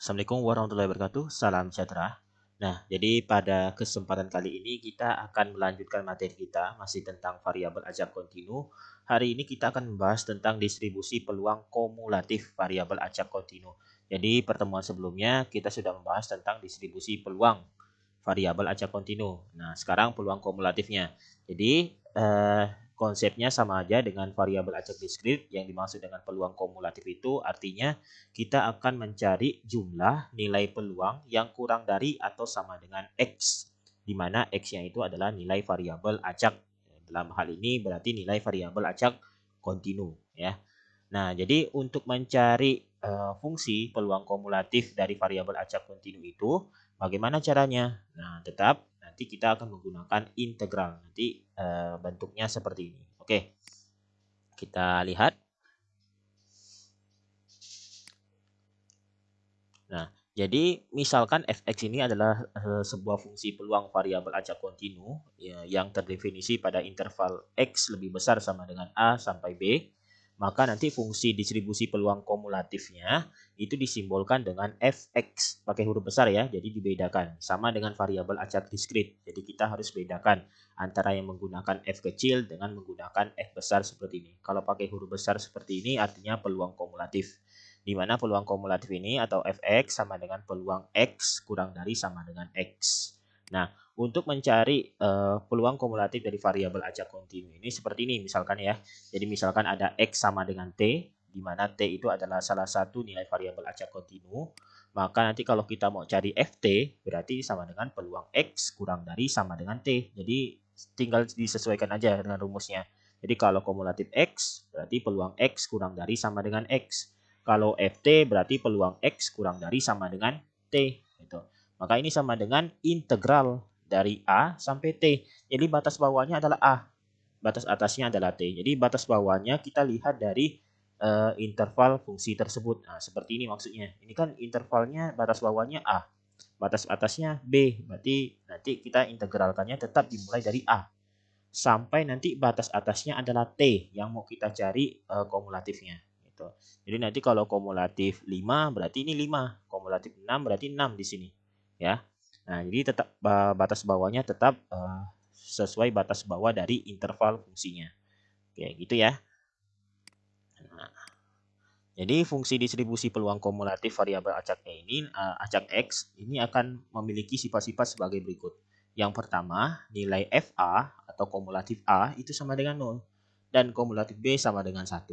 Assalamualaikum warahmatullahi wabarakatuh. Salam sejahtera. Nah, jadi pada kesempatan kali ini kita akan melanjutkan materi kita masih tentang variabel acak kontinu. Hari ini kita akan membahas tentang distribusi peluang kumulatif variabel acak kontinu. Jadi pertemuan sebelumnya kita sudah membahas tentang distribusi peluang variabel acak kontinu. Nah, sekarang peluang kumulatifnya. Jadi konsepnya sama aja dengan variabel acak diskrit. Yang dimaksud dengan peluang kumulatif itu artinya kita akan mencari jumlah nilai peluang yang kurang dari atau sama dengan X, di mana X-nya itu adalah nilai variabel acak. Dalam hal ini berarti nilai variabel acak kontinu ya. Nah, jadi untuk mencari fungsi peluang kumulatif dari variabel acak kontinu itu bagaimana caranya? Nah, tetap nanti kita akan menggunakan integral. Nanti bentuknya seperti ini. Oke. Kita lihat. Nah, jadi misalkan fx ini adalah sebuah fungsi peluang variabel acak kontinu ya, yang terdefinisi pada interval x lebih besar sama dengan a sampai b, maka nanti fungsi distribusi peluang kumulatifnya itu disimbolkan dengan fx pakai huruf besar ya, jadi dibedakan sama dengan variabel acak diskrit. Jadi kita harus bedakan antara yang menggunakan f kecil dengan menggunakan f besar seperti ini. Kalau pakai huruf besar seperti ini artinya peluang kumulatif, di mana peluang kumulatif ini atau fx sama dengan peluang x kurang dari sama dengan x. Nah, untuk mencari peluang kumulatif dari variabel acak kontinu ini seperti ini misalkan ya. Jadi misalkan ada x sama dengan t, di mana t itu adalah salah satu nilai variabel acak kontinu, maka nanti kalau kita mau cari ft berarti sama dengan peluang x kurang dari sama dengan t. Jadi tinggal disesuaikan aja dengan rumusnya. Jadi kalau kumulatif x berarti peluang x kurang dari sama dengan x. Kalau ft berarti peluang x kurang dari sama dengan t gitu. Maka ini sama dengan integral dari a sampai t. Jadi batas bawahnya adalah a, batas atasnya adalah t. Jadi batas bawahnya kita lihat dari interval fungsi tersebut. Nah, seperti ini maksudnya. Ini kan intervalnya batas bawahnya a, batas atasnya b. Berarti nanti kita integralkannya tetap dimulai dari a sampai nanti batas atasnya adalah t yang mau kita cari kumulatifnya. Jadi nanti kalau kumulatif 5 berarti ini 5, kumulatif 6 berarti 6 di sini ya. Nah, jadi tetap batas bawahnya tetap sesuai batas bawah dari interval fungsinya. Oke, gitu ya. Nah, jadi fungsi distribusi peluang kumulatif variabel acaknya ini acak X ini akan memiliki sifat-sifat sebagai berikut. Yang pertama, nilai FA atau kumulatif A itu sama dengan 0 dan kumulatif B sama dengan 1.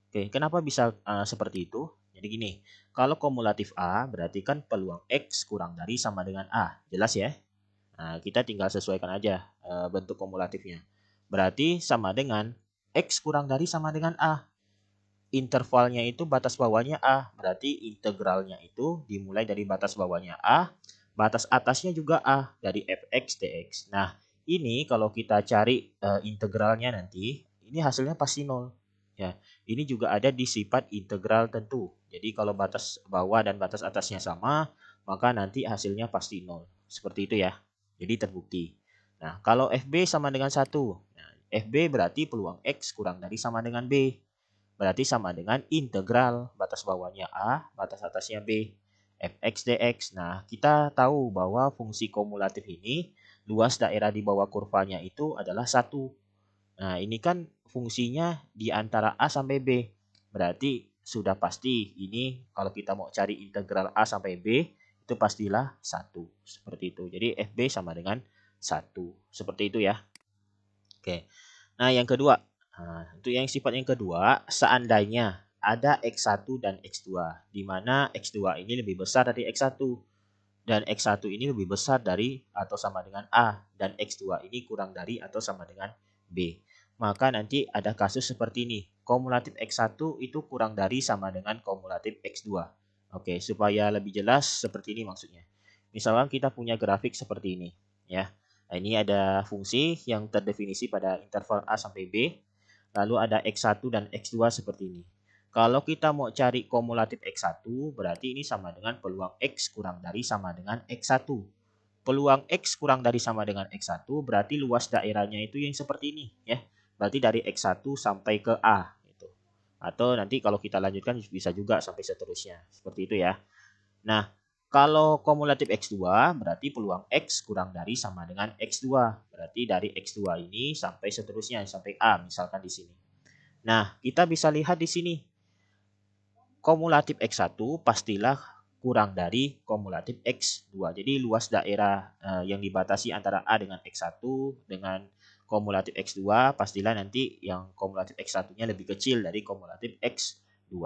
Oke, kenapa bisa seperti itu? Jadi gini, kalau kumulatif A berarti kan peluang X kurang dari sama dengan A. Jelas ya? Nah, kita tinggal sesuaikan aja bentuk kumulatifnya. Berarti sama dengan X kurang dari sama dengan A. Intervalnya itu batas bawahnya A. Berarti integralnya itu dimulai dari batas bawahnya A. Batas atasnya juga A dari fx dx. Nah, ini kalau kita cari integralnya nanti, ini hasilnya pasti 0. Ya, ini juga ada di sifat integral tentu. Jadi kalau batas bawah dan batas atasnya sama, maka nanti hasilnya pasti 0. Seperti itu ya. Jadi terbukti. Nah, kalau FB sama dengan 1. Nah, FB berarti peluang X kurang dari sama dengan B. Berarti sama dengan integral batas bawahnya A, batas atasnya B, fx dx. Nah, kita tahu bahwa fungsi kumulatif ini luas daerah di bawah kurvanya itu adalah 1. Nah, ini kan fungsinya di antara A sampai B. Berarti sudah pasti ini kalau kita mau cari integral A sampai B itu pastilah 1. Seperti itu. Jadi FB sama dengan 1. Seperti itu ya. Oke. Nah, yang kedua. Nah, untuk yang sifat yang kedua, seandainya ada X1 dan X2, di mana X2 ini lebih besar dari X1 dan X1 ini lebih besar dari atau sama dengan A dan X2 ini kurang dari atau sama dengan B. Maka nanti ada kasus seperti ini. Kumulatif X1 itu kurang dari sama dengan kumulatif X2. Oke, supaya lebih jelas seperti ini maksudnya. Misalkan kita punya grafik seperti ini, ya. Nah, ini ada fungsi yang terdefinisi pada interval A sampai B. Lalu ada X1 dan X2 seperti ini. Kalau kita mau cari kumulatif X1, berarti ini sama dengan peluang X kurang dari sama dengan X1. Peluang X kurang dari sama dengan X1 berarti luas daerahnya itu yang seperti ini ya. Berarti dari X1 sampai ke A gitu. Atau nanti kalau kita lanjutkan bisa juga sampai seterusnya. Seperti itu ya. Nah, kalau kumulatif X2 berarti peluang X kurang dari sama dengan X2. Berarti dari X2 ini sampai seterusnya, sampai A misalkan di sini. Nah, kita bisa lihat di sini. Kumulatif X1 pastilah kurang dari kumulatif X2. Jadi luas daerah yang dibatasi antara A dengan X1 dengan kumulatif X2 pastilah nanti yang kumulatif X1-nya lebih kecil dari kumulatif X2.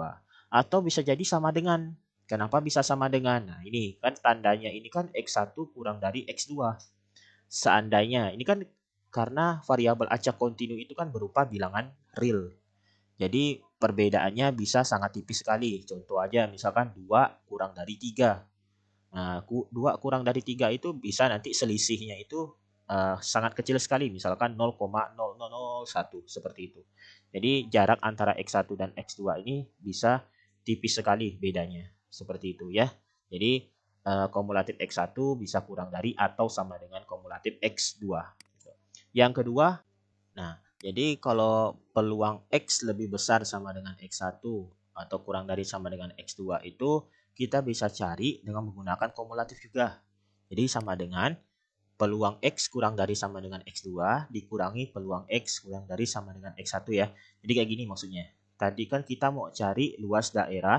Atau bisa jadi sama dengan. Kenapa bisa sama dengan? Nah, ini kan tandanya ini kan X1 kurang dari X2. Seandainya ini kan karena variabel acak kontinu itu kan berupa bilangan real. Jadi perbedaannya bisa sangat tipis sekali. Contoh aja misalkan 2 kurang dari 3. Nah, 2 kurang dari 3 itu bisa nanti selisihnya itu sangat kecil sekali. Misalkan 0,0001 seperti itu. Jadi jarak antara X1 dan X2 ini bisa tipis sekali bedanya. Seperti itu ya. Jadi kumulatif X1 bisa kurang dari atau sama dengan kumulatif X2. Yang kedua, nah, jadi kalau peluang X lebih besar sama dengan X1 atau kurang dari sama dengan X2 itu kita bisa cari dengan menggunakan kumulatif juga. Jadi sama dengan peluang X kurang dari sama dengan X2 dikurangi peluang X kurang dari sama dengan X1 ya. Jadi kayak gini maksudnya. Tadi kan kita mau cari luas daerah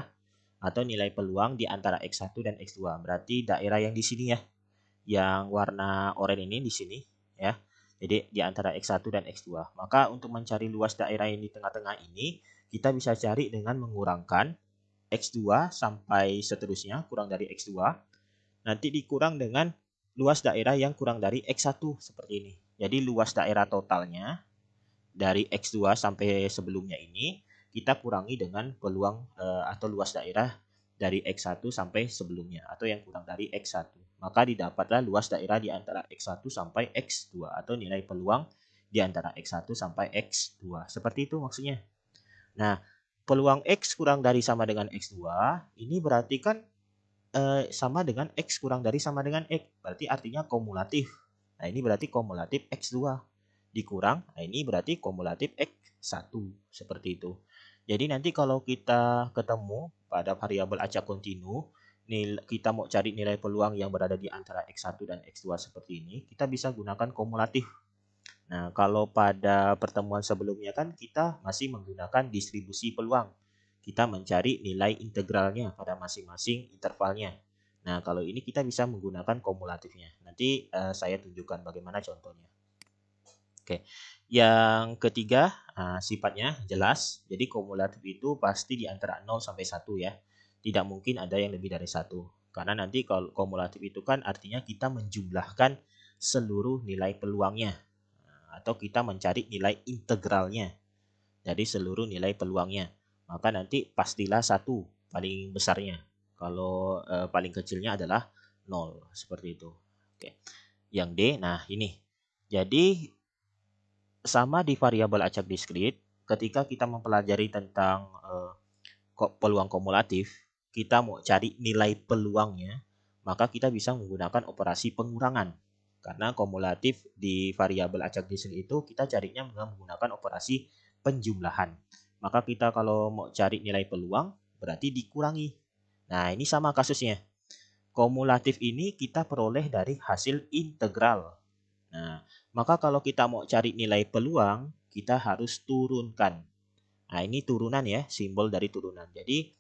atau nilai peluang di antara X1 dan X2. Berarti daerah yang di sini ya. Yang warna oranye ini di sini ya. Jadi di antara X1 dan X2. Maka untuk mencari luas daerah yang di tengah-tengah ini, kita bisa cari dengan mengurangkan X2 sampai seterusnya, kurang dari X2. Nanti dikurang dengan luas daerah yang kurang dari X1, seperti ini. Jadi luas daerah totalnya dari X2 sampai sebelumnya ini, kita kurangi dengan peluang atau luas daerah dari X1 sampai sebelumnya, atau yang kurang dari X1. Maka didapatlah luas daerah di antara X1 sampai X2 atau nilai peluang di antara X1 sampai X2. Seperti itu maksudnya. Nah, peluang X kurang dari sama dengan X2 ini berarti kan sama dengan X kurang dari sama dengan X. Berarti artinya kumulatif. Nah, ini berarti kumulatif X2 dikurang. Nah, ini berarti kumulatif X1 seperti itu. Jadi nanti kalau kita ketemu pada variabel acak kontinu, kita mau cari nilai peluang yang berada di antara X1 dan X2 seperti ini, kita bisa gunakan kumulatif. Nah, kalau pada pertemuan sebelumnya kan kita masih menggunakan distribusi peluang. Kita mencari nilai integralnya pada masing-masing intervalnya. Nah, kalau ini kita bisa menggunakan kumulatifnya. Nanti saya tunjukkan bagaimana contohnya. Oke, yang ketiga sifatnya jelas. Jadi kumulatif itu pasti di antara 0 sampai 1 ya. Tidak mungkin ada yang lebih dari 1. Karena nanti kalau kumulatif itu kan artinya kita menjumlahkan seluruh nilai peluangnya. Atau kita mencari nilai integralnya dari seluruh nilai peluangnya. Maka nanti pastilah 1 paling besarnya. Kalau paling kecilnya adalah 0. Seperti itu. Oke. Yang D, nah ini. Jadi sama di variabel acak diskrit, ketika kita mempelajari tentang peluang kumulatif, kita mau cari nilai peluangnya, maka kita bisa menggunakan operasi pengurangan. Karena kumulatif di variabel acak diskrit itu kita carinya dengan menggunakan operasi penjumlahan. Maka kita kalau mau cari nilai peluang, berarti dikurangi. Nah, ini sama kasusnya. Kumulatif ini kita peroleh dari hasil integral. Nah, maka kalau kita mau cari nilai peluang, kita harus turunkan. Nah, ini turunan ya, simbol dari turunan. Jadi,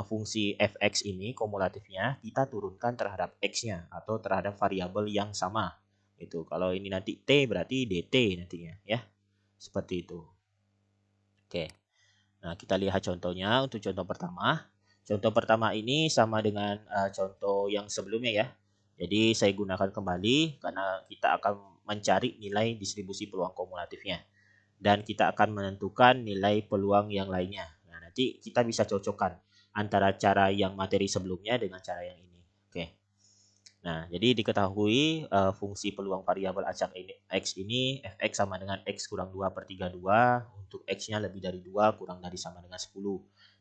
fungsi fx ini kumulatifnya kita turunkan terhadap x-nya atau terhadap variabel yang sama. Itu. Kalau ini nanti t berarti dt nantinya ya. Seperti itu. Oke. Nah, kita lihat contohnya untuk contoh pertama. Contoh pertama ini sama dengan contoh yang sebelumnya ya. Jadi saya gunakan kembali karena kita akan mencari nilai distribusi peluang kumulatifnya. Dan kita akan menentukan nilai peluang yang lainnya. Nah, nanti kita bisa cocokkan antara cara yang materi sebelumnya dengan cara yang ini. Oke. Nah, jadi diketahui fungsi peluang variabel acak ini, X ini fx sama dengan X kurang 2 per 32. Untuk X-nya lebih dari 2 kurang dari sama dengan 10.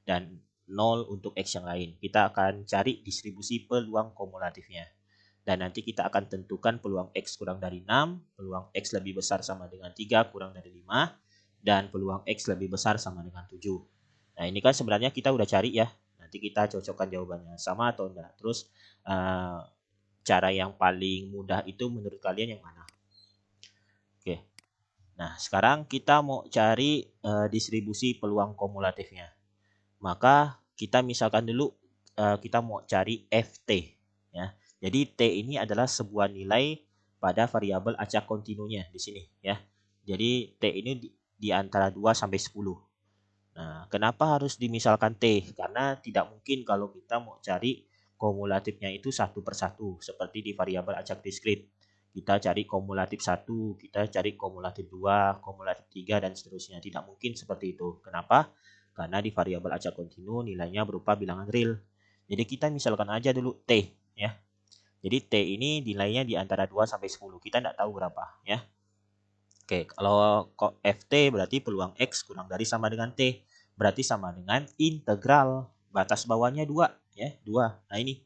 Dan 0 untuk X yang lain. Kita akan cari distribusi peluang kumulatifnya. Dan nanti kita akan tentukan peluang X kurang dari 6, peluang X lebih besar sama dengan 3 kurang dari 5, dan peluang X lebih besar sama dengan 7. Nah, ini kan sebenarnya kita udah cari ya. Nanti kita cocokkan jawabannya sama atau enggak. Terus cara yang paling mudah itu menurut kalian yang mana? Oke. Nah, sekarang kita mau cari distribusi peluang kumulatifnya. Maka kita misalkan dulu kita mau cari FT ya. Jadi T ini adalah sebuah nilai pada variabel acak kontinunya di sini ya. Jadi T ini di antara 2 sampai 10. Nah, kenapa harus dimisalkan T? Karena tidak mungkin kalau kita mau cari kumulatifnya itu satu per satu seperti di variabel acak diskrit. Kita cari kumulatif 1, kita cari kumulatif 2, kumulatif 3 dan seterusnya. Tidak mungkin seperti itu. Kenapa? Karena di variabel acak kontinu nilainya berupa bilangan real. Jadi kita misalkan aja dulu T ya. Jadi T ini nilainya di antara 2 sampai 10. Kita tidak tahu berapa ya. Oke, kalau FT berarti peluang X kurang dari sama dengan T. Berarti sama dengan integral. Batas bawahnya 2 ya, 2. Nah ini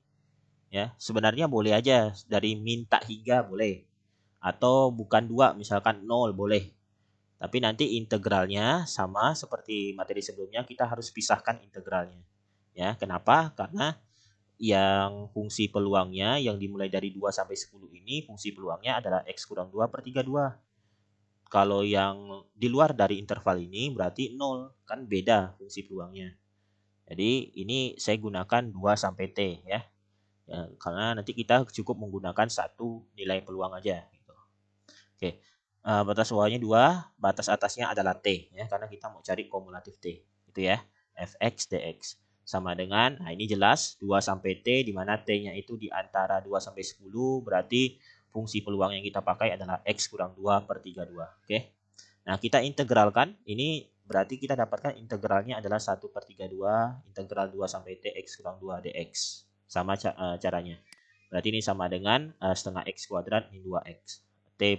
ya, sebenarnya boleh aja dari minta hingga boleh. Atau bukan 2, misalkan 0 boleh. Tapi nanti integralnya sama seperti materi sebelumnya, kita harus pisahkan integralnya. Ya, kenapa? Karena yang fungsi peluangnya yang dimulai dari 2 sampai 10 ini, fungsi peluangnya adalah X kurang 2 per 32. Kalau yang di luar dari interval ini berarti 0, kan beda fungsi peluangnya. Jadi ini saya gunakan 2 sampai T ya. Karena nanti kita cukup menggunakan satu nilai peluang aja gitu. Oke. Batas bawahnya 2, batas atasnya adalah T ya, karena kita mau cari kumulatif T. Itu ya. Fx dx sama dengan, nah ini jelas 2 sampai T di mana T-nya itu di antara 2 sampai 10, berarti fungsi peluang yang kita pakai adalah X kurang 2 per 32. Oke. Nah, kita integralkan. Ini berarti kita dapatkan integralnya adalah 1 per 32 integral 2 sampai T X kurang 2 dx. Sama caranya. Berarti ini sama dengan setengah X kuadrat min 2X. T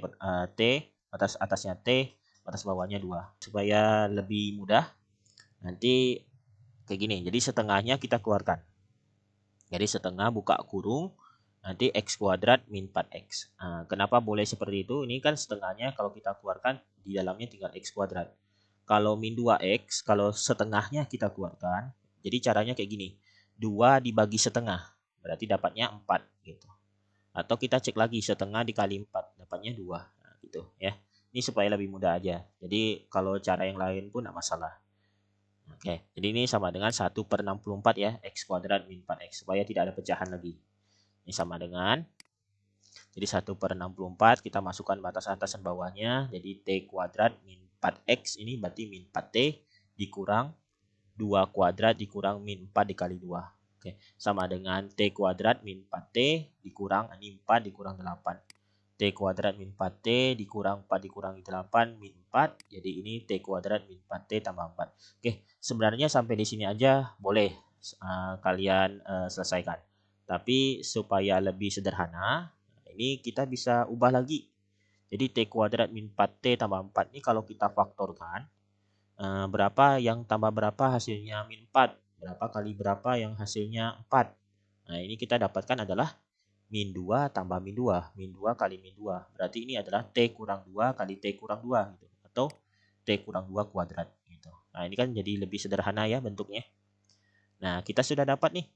batas atasnya T, batas bawahnya 2. Supaya lebih mudah, nanti kayak gini. Jadi setengahnya kita keluarkan. Jadi setengah buka kurung, nanti X kuadrat min 4X. Nah, kenapa boleh seperti itu? Ini kan setengahnya kalau kita keluarkan di dalamnya tinggal X kuadrat. Kalau min 2X, kalau setengahnya kita keluarkan, jadi caranya kayak gini. 2 dibagi setengah, berarti dapatnya 4 gitu. Atau kita cek lagi setengah dikali 4, dapatnya 2. Nah, gitu ya. Ini supaya lebih mudah aja. Jadi kalau cara yang lain pun tidak masalah. Oke, jadi ini sama dengan 1 per 64 ya, X kuadrat min 4X. Supaya tidak ada pecahan lagi. Ini sama dengan, jadi 1 per 64, kita masukkan batas atas dan bawahnya. Jadi T kuadrat min 4X, ini berarti min 4T dikurang 2 kuadrat dikurang min 4 dikali 2. Oke, sama dengan T kuadrat min 4T dikurang, ini 4 dikurang 8. T kuadrat min 4T dikurang 4 dikurangi 8 min 4. Jadi ini T kuadrat min 4T tambah 4. Oke, sebenarnya sampai di sini aja boleh kalian selesaikan. Tapi supaya lebih sederhana, ini kita bisa ubah lagi. Jadi T kuadrat min 4T tambah 4 ini kalau kita faktorkan, berapa yang tambah berapa hasilnya min 4. Berapa kali berapa yang hasilnya 4. Nah, ini kita dapatkan adalah min 2 tambah min 2. Min 2 kali min 2. Berarti ini adalah T kurang 2 kali T kurang 2. Gitu. Atau T kurang 2 kuadrat. Gitu. Nah, ini kan jadi lebih sederhana ya bentuknya. Nah, kita sudah dapat nih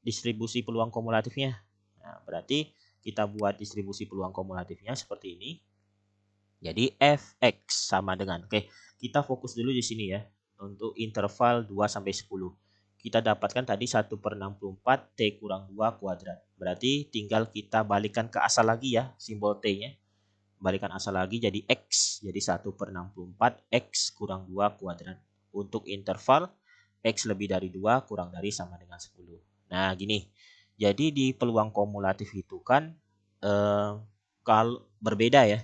distribusi peluang kumulatifnya. Nah, berarti kita buat distribusi peluang kumulatifnya seperti ini. Jadi Fx sama dengan, oke, kita fokus dulu di sini ya. Untuk interval 2 sampai 10. Kita dapatkan tadi 1 per 64 T kurang 2 kuadrat. Berarti tinggal kita balikan ke asal lagi ya, simbol T-nya. Balikan asal lagi jadi X. Jadi 1 per 64 X kurang 2 kuadrat. Untuk interval X lebih dari 2 kurang dari sama dengan 10. Nah gini, jadi di peluang kumulatif itu kan kalau berbeda ya.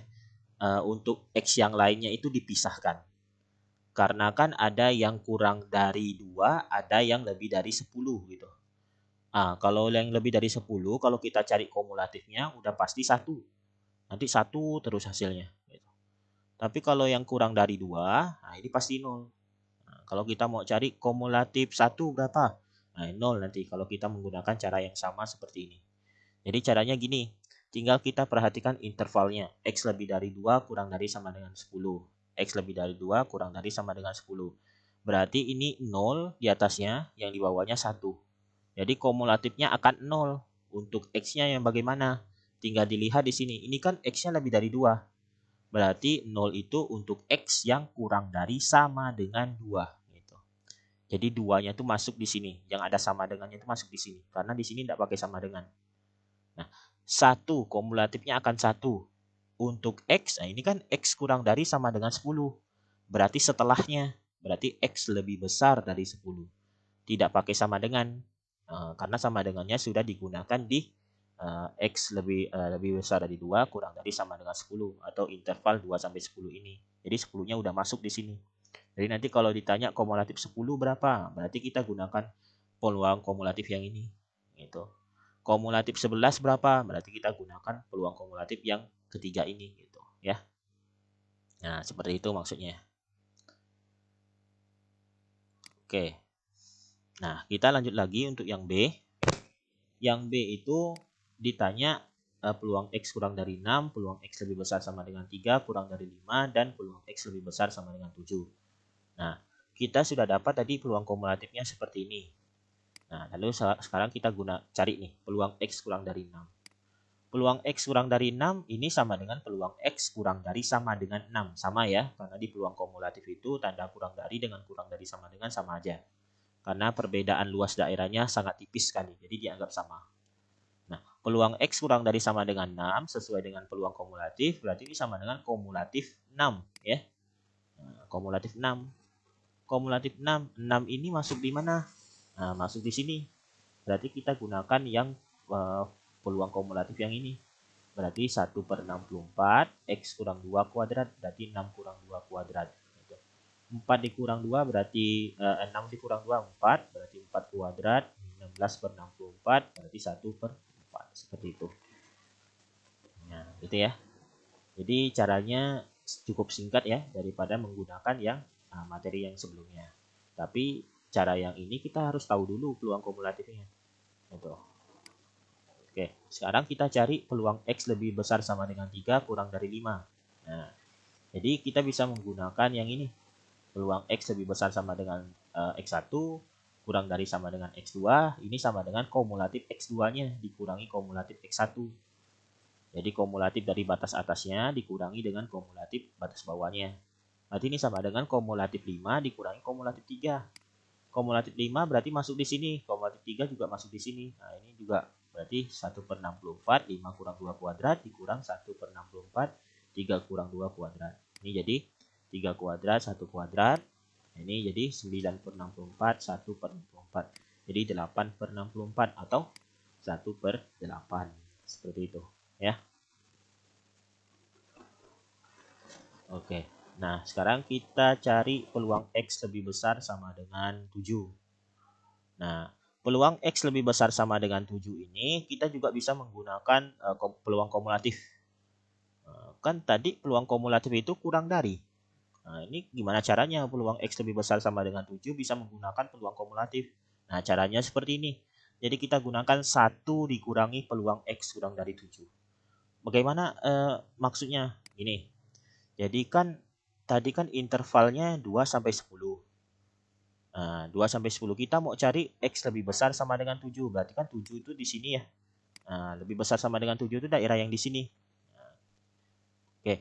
Untuk X yang lainnya itu dipisahkan. Karena kan ada yang kurang dari 2, ada yang lebih dari 10 gitu. Kalau yang lebih dari 10, kalau kita cari kumulatifnya udah pasti 1. Nanti 1 terus hasilnya. Gitu. Tapi kalau yang kurang dari 2, nah ini pasti 0. Nah, kalau kita mau cari kumulatif 1 berapa? Nah 0 nanti kalau kita menggunakan cara yang sama seperti ini. Jadi caranya gini, tinggal kita perhatikan intervalnya. X lebih dari 2 kurang dari sama dengan 10. X lebih dari 2 kurang dari sama dengan 10. berarti ini 0 di atasnya, yang di bawahnya 1. Jadi kumulatifnya akan 0. Untuk X-nya yang bagaimana? Tinggal dilihat di sini. Ini kan X-nya lebih dari 2. Berarti 0 itu untuk X yang kurang dari sama dengan 2. Gitu. Jadi 2-nya itu masuk di sini. Yang ada sama dengannya itu masuk di sini. Karena di sini tidak pakai sama dengan. Nah, 1 kumulatifnya akan 1. Untuk X, nah ini kan X kurang dari sama dengan 10. Berarti setelahnya. Berarti X lebih besar dari 10. Tidak pakai sama dengan. Karena sama dengannya sudah digunakan di X lebih besar dari 2 kurang dari sama dengan 10 atau interval 2 sampai 10 ini. Jadi 10-nya udah masuk di sini. Jadi nanti kalau ditanya kumulatif 10 berapa? Berarti kita gunakan peluang kumulatif yang ini. Gitu. Kumulatif 11 berapa? Berarti kita gunakan peluang kumulatif yang ketiga ini gitu, ya. Nah, seperti itu maksudnya. Oke. Nah, kita lanjut lagi untuk yang B. Yang B itu ditanya peluang X kurang dari 6, peluang X lebih besar sama dengan 3, kurang dari 5, dan peluang X lebih besar sama dengan 7. Nah, kita sudah dapat tadi peluang kumulatifnya seperti ini. Nah, lalu sekarang kita cari nih peluang X kurang dari 6. Peluang X kurang dari 6 ini sama dengan peluang X kurang dari sama dengan 6. Sama ya, karena di peluang kumulatif itu tanda kurang dari dengan kurang dari sama dengan sama aja. Karena perbedaan luas daerahnya sangat tipis sekali, jadi dianggap sama. Nah, peluang X kurang dari sama dengan 6 sesuai dengan peluang kumulatif, berarti ini sama dengan kumulatif 6 ya. Nah, kumulatif 6. Kumulatif 6. 6 ini masuk di mana? Nah, masuk di sini. Berarti kita gunakan yang peluang kumulatif yang ini. Berarti 1/64, X kurang 2 kuadrat, berarti 6 kurang 2 kuadrat. 4 dikurang 2 berarti 6 dikurang 2, 4, berarti 4 kuadrat, 16/64, berarti 1/4. Seperti itu. Nah, gitu ya. Jadi caranya cukup singkat ya, daripada menggunakan yang materi yang sebelumnya. Tapi cara yang ini kita harus tahu dulu peluang kumulatifnya. Gitu. Oke, sekarang kita cari peluang X lebih besar sama dengan 3 kurang dari 5. Nah, jadi kita bisa menggunakan yang ini. Peluang X lebih besar sama dengan X1 kurang dari sama dengan X2. Ini sama dengan kumulatif X2-nya dikurangi kumulatif X1. Jadi kumulatif dari batas atasnya dikurangi dengan kumulatif batas bawahnya. Berarti ini sama dengan kumulatif 5 dikurangi kumulatif 3. Kumulatif 5 berarti masuk di sini. Kumulatif 3 juga masuk di sini. Nah, ini juga berarti 1/64. 5 kurang 2 kuadrat dikurang 1/64. 3 kurang 2 kuadrat. Ini jadi 3 kuadrat, 1 kuadrat. Ini jadi 9/64, 1/64. Jadi 8/64 atau 1/8. Seperti itu. Ya. Oke. Nah, sekarang kita cari peluang X lebih besar sama dengan 7. Nah, peluang X lebih besar sama dengan 7 ini kita juga bisa menggunakan peluang kumulatif. Kan tadi peluang kumulatif itu kurang dari. Nah, ini gimana caranya peluang X lebih besar sama dengan 7 bisa menggunakan peluang kumulatif. Nah, caranya seperti ini. Jadi kita gunakan 1 dikurangi peluang X kurang dari 7. Bagaimana maksudnya? Ini. Jadi kan tadi kan intervalnya 2 sampai 10. Nah, 2 sampai 10 kita mau cari X lebih besar sama dengan 7. Berarti kan 7 itu di sini ya. Nah, lebih besar sama dengan 7 itu daerah yang di sini. Nah, oke.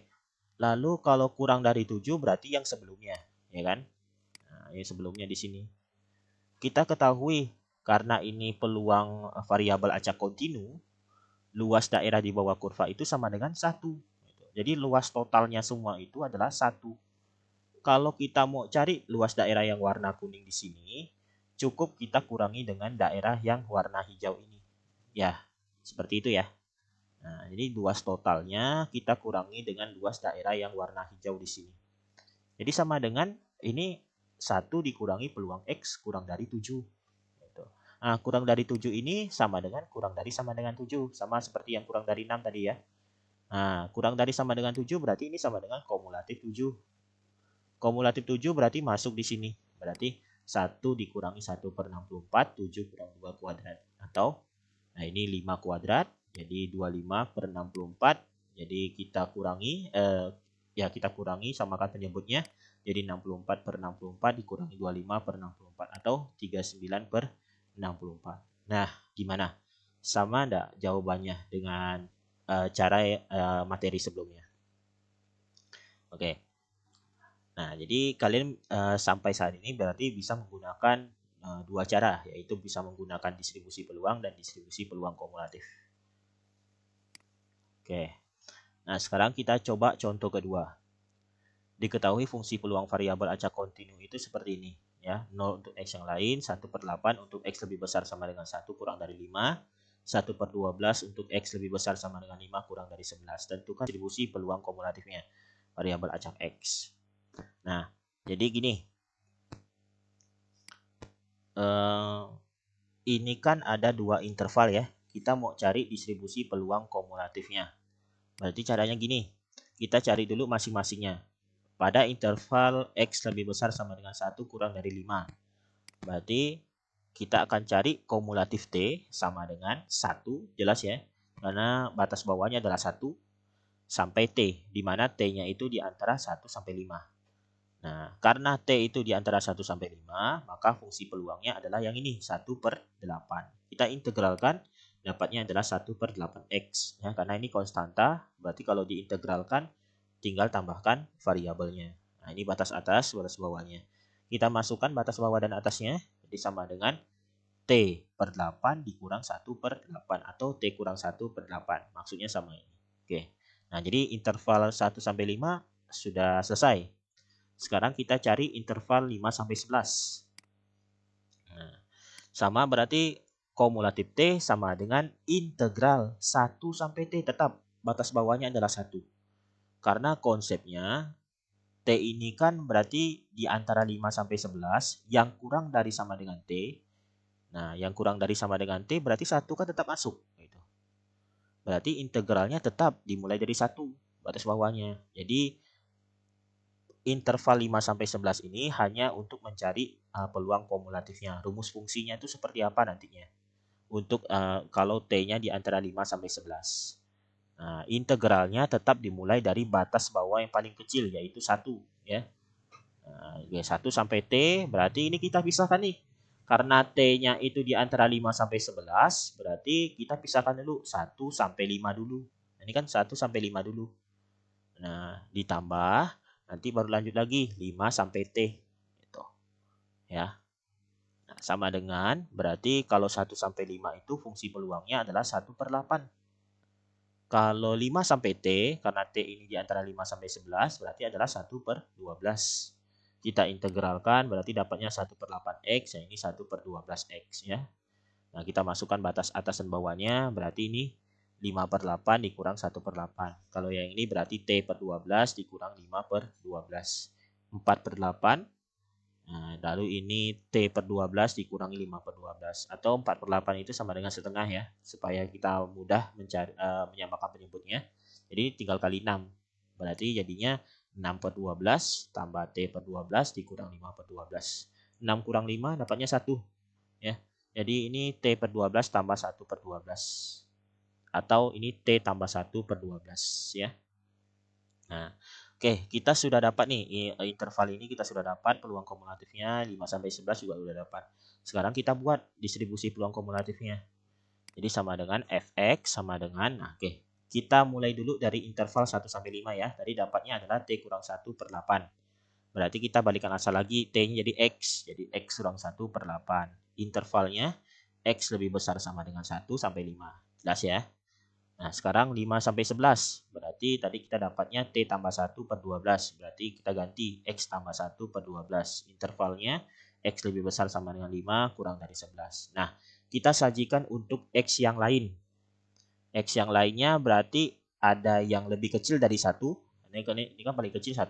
Lalu kalau kurang dari 7 berarti yang sebelumnya, ya kan? Nah, yang sebelumnya di sini. Kita ketahui karena ini peluang variabel acak kontinu, luas daerah di bawah kurva itu sama dengan 1. Jadi luas totalnya semua itu adalah 1. Kalau kita mau cari luas daerah yang warna kuning di sini, cukup kita kurangi dengan daerah yang warna hijau ini. Ya, seperti itu ya. Nah, jadi luas totalnya kita kurangi dengan luas daerah yang warna hijau di sini. Jadi sama dengan ini 1 dikurangi peluang X kurang dari 7. Nah, kurang dari 7 ini sama dengan kurang dari sama dengan 7. Sama seperti yang kurang dari 6 tadi ya. Nah, kurang dari sama dengan 7 berarti ini sama dengan kumulatif 7. Kumulatif 7 berarti masuk di sini. Berarti 1 dikurangi 1/64, 7 kurang 2 kuadrat. Atau, nah ini 5 kuadrat, jadi 25/64. Jadi kita kurangi, kita kurangi samakan penyebutnya. Jadi 64 per 64 dikurangi 25 per 64 atau 39 per 64. Nah, gimana? Sama enggak jawabannya dengan cara materi sebelumnya? Oke. Nah, jadi kalian sampai saat ini berarti bisa menggunakan dua cara, yaitu bisa menggunakan distribusi peluang dan distribusi peluang kumulatif. Oke. Nah, sekarang kita coba contoh kedua. Diketahui fungsi peluang variabel acak kontinu itu seperti ini. Ya, 0 untuk X yang lain, 1 per 8 untuk X lebih besar sama dengan 1 kurang dari 5, 1 per 12 untuk X lebih besar sama dengan 5 kurang dari 11. Tentukan distribusi peluang kumulatifnya, variabel acak X. Nah, jadi gini. Ini kan ada dua interval ya. Kita mau cari distribusi peluang kumulatifnya. Berarti caranya gini. Kita cari dulu masing-masingnya. Pada interval X lebih besar sama dengan 1 kurang dari 5. Berarti kita akan cari kumulatif T sama dengan 1. Jelas ya. Karena batas bawahnya adalah 1 sampai T. Di mana T-nya itu di antara 1 sampai 5. Nah, karena T itu di antara 1 sampai 5, maka fungsi peluangnya adalah yang ini, 1 per 8. Kita integralkan, dapatnya adalah 1 per 8X. Ya, karena ini konstanta, berarti kalau diintegralkan, tinggal tambahkan variabelnya. Nah, ini batas atas, batas bawahnya. Kita masukkan batas bawah dan atasnya, jadi sama dengan T per 8 dikurang 1 per 8, atau T kurang 1 per 8. Maksudnya sama ini. Oke. Nah, jadi interval 1 sampai 5 sudah selesai. Sekarang kita cari interval 5 sampai 11. Nah, sama berarti kumulatif T sama dengan integral 1 sampai T, tetap batas bawahnya adalah 1. Karena konsepnya T ini kan berarti di antara 5 sampai 11, yang kurang dari sama dengan T. Nah, yang kurang dari sama dengan T berarti 1 kan tetap masuk. Gitu. Berarti integralnya tetap dimulai dari 1, batas bawahnya. Jadi interval 5 sampai 11 ini hanya untuk mencari peluang kumulatifnya. Rumus fungsinya itu seperti apa nantinya? Untuk kalau T-nya di antara 5 sampai 11. Nah, integralnya tetap dimulai dari batas bawah yang paling kecil, yaitu 1 ya. Nah, 1 sampai T, berarti ini kita pisahkan nih. Karena T-nya itu di antara 5 sampai 11, berarti kita pisahkan dulu 1 sampai 5 dulu. Ini kan 1 sampai 5 dulu. Nah, ditambah nanti baru lanjut lagi 5 sampai T gitu. Ya. Nah, sama dengan berarti kalau 1 sampai 5 itu fungsi peluangnya adalah 1 per 8. Kalau 5 sampai T, karena T ini di antara 5 sampai 11, berarti adalah 1 per 12. Kita integralkan, berarti dapatnya 1 per 8X, yang ini 1 per 12X ya. Nah, kita masukkan batas atas dan bawahnya, berarti ini 5 per 8 dikurang 1 per 8. Kalau yang ini berarti T per 12 dikurang 5 per 12. 4 per 8. Nah, lalu ini T per 12 dikurangi 5 per 12. Atau 4 per 8 itu sama dengan setengah ya. Supaya kita mudah mencari, menyamakan penyebutnya. Jadi tinggal kali 6. Berarti jadinya 6 per 12 tambah T per 12 dikurang 5 per 12. 6 kurang 5 dapatnya 1. Ya. Jadi ini T per 12 tambah 1 per 12. Atau ini T tambah 1 per 12 ya. Nah, oke, kita sudah dapat nih interval ini, kita sudah dapat peluang kumulatifnya 5 sampai 11 juga sudah dapat. Sekarang kita buat distribusi peluang kumulatifnya. Jadi sama dengan Fx sama dengan, nah oke, kita mulai dulu dari interval 1 sampai 5 ya. Tadi dapatnya adalah T kurang 1 per 8. Berarti kita balikan asal lagi, T-nya jadi X. Jadi X kurang 1 per 8. Intervalnya X lebih besar sama dengan 1 sampai 5. Jelas ya? Nah, sekarang 5 sampai 11. Berarti tadi kita dapatnya T tambah 1 per 12. Berarti kita ganti X tambah 1 per 12. Intervalnya X lebih besar sama dengan 5 kurang dari 11. Nah, kita sajikan untuk X yang lain. X yang lainnya berarti ada yang lebih kecil dari 1. Ini kan paling kecil 1.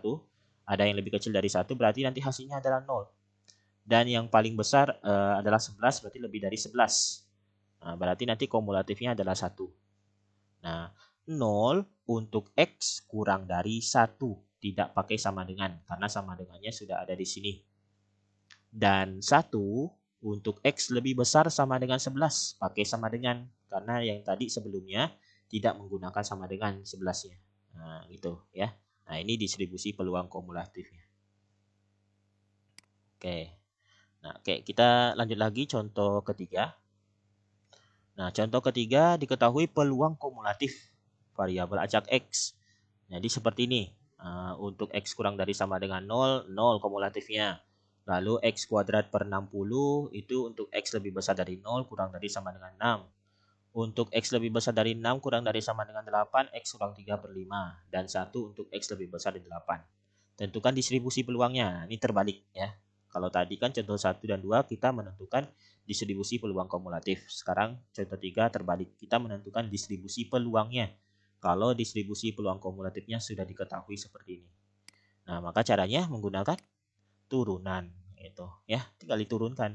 Ada yang lebih kecil dari 1, berarti nanti hasilnya adalah 0. Dan yang paling besar adalah 11, berarti lebih dari 11. Nah, berarti nanti kumulatifnya adalah 1. Nah, 0 untuk X kurang dari 1. Tidak pakai sama dengan, karena sama dengannya sudah ada di sini. Dan 1 untuk X lebih besar sama dengan 11. Pakai sama dengan, karena yang tadi sebelumnya tidak menggunakan sama dengan 11-nya. Nah, gitu ya. Nah, ini distribusi peluang kumulatifnya. Oke. Nah, oke, kita lanjut lagi contoh ketiga. Nah, contoh ketiga diketahui peluang kumulatif variabel acak X. Jadi seperti ini. Untuk X kurang dari sama dengan 0, 0 kumulatifnya. Lalu X kuadrat per 60 itu untuk X lebih besar dari 0 kurang dari sama dengan 6. Untuk X lebih besar dari 6 kurang dari sama dengan 8, X kurang 3 per 5. Dan 1 untuk X lebih besar dari 8. Tentukan distribusi peluangnya. Ini terbalik ya. Kalau tadi kan contoh 1 dan 2 kita menentukan distribusi peluang kumulatif. Sekarang contoh 3 terbalik. Kita menentukan distribusi peluangnya. Kalau distribusi peluang kumulatifnya sudah diketahui seperti ini. Nah, maka caranya menggunakan turunan. Itu ya, tinggal diturunkan.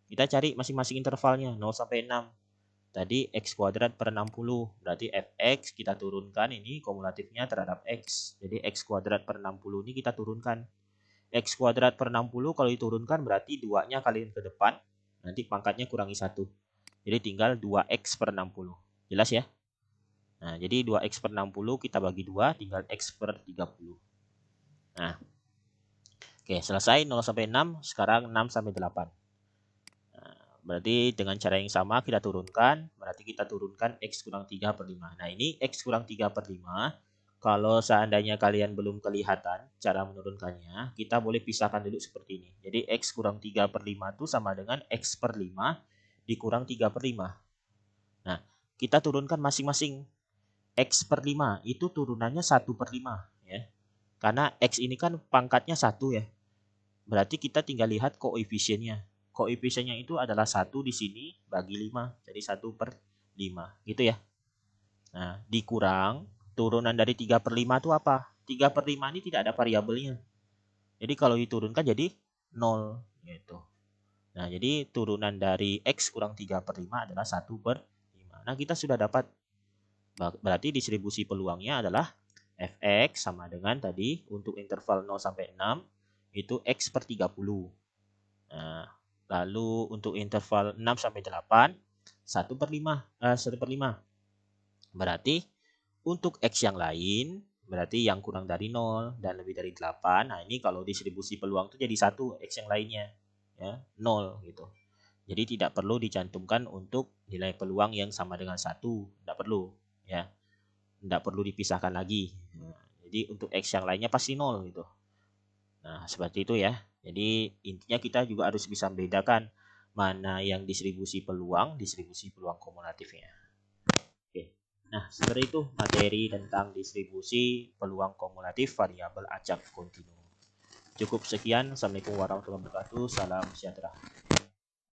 Kita cari masing-masing intervalnya 0 sampai 6. Tadi X kuadrat per 60. Berarti Fx kita turunkan ini kumulatifnya terhadap X. Jadi X kuadrat per 60 ini kita turunkan. X kuadrat per 60 kalau diturunkan berarti 2-nya kaliin ke depan. Nanti pangkatnya kurangi 1. Jadi tinggal 2X per 60. Jelas ya? Nah, jadi 2X per 60 kita bagi 2 tinggal X per 30. Nah, oke, selesai 0 sampai 6. Sekarang 6 sampai 8. Berarti dengan cara yang sama kita turunkan. Berarti kita turunkan X kurang 3 per 5. Nah, ini X kurang 3 per 5. Kalau seandainya kalian belum kelihatan cara menurunkannya, kita boleh pisahkan dulu seperti ini. Jadi X kurang 3 per 5 itu sama dengan X per 5 dikurang 3 per 5. Nah, kita turunkan masing-masing. X per 5 itu turunannya 1 per 5. Ya. Karena X ini kan pangkatnya 1 ya. Berarti kita tinggal lihat koefisiennya. Koefisiennya itu adalah 1 di sini bagi 5. Jadi 1 per 5. Gitu ya. Nah, dikurang turunan dari 3 per 5 itu apa? 3 per 5 ini tidak ada variabelnya. Jadi kalau diturunkan jadi 0. Gitu. Nah, jadi turunan dari X kurang 3 per 5 adalah 1 per 5. Nah, kita sudah dapat. Berarti distribusi peluangnya adalah Fx sama dengan tadi untuk interval 0 sampai 6 itu X per 30. Nah, lalu untuk interval 6 sampai 8 1 per 5. 1 per 5. Berarti untuk X yang lain, berarti yang kurang dari 0 dan lebih dari 8. Nah, ini kalau distribusi peluang itu jadi 1 X yang lainnya. Ya, 0 gitu. Jadi tidak perlu dicantumkan untuk nilai peluang yang sama dengan 1. Tidak perlu. Ya, tidak perlu dipisahkan lagi. Nah, jadi untuk X yang lainnya pasti 0 gitu. Nah, seperti itu ya. Jadi intinya kita juga harus bisa membedakan mana yang distribusi peluang kumulatifnya. Oke. Nah, seperti itu materi tentang distribusi peluang kumulatif variabel acak kontinu. Cukup sekian. Assalamualaikum warahmatullahi wabarakatuh. Salam sejahtera.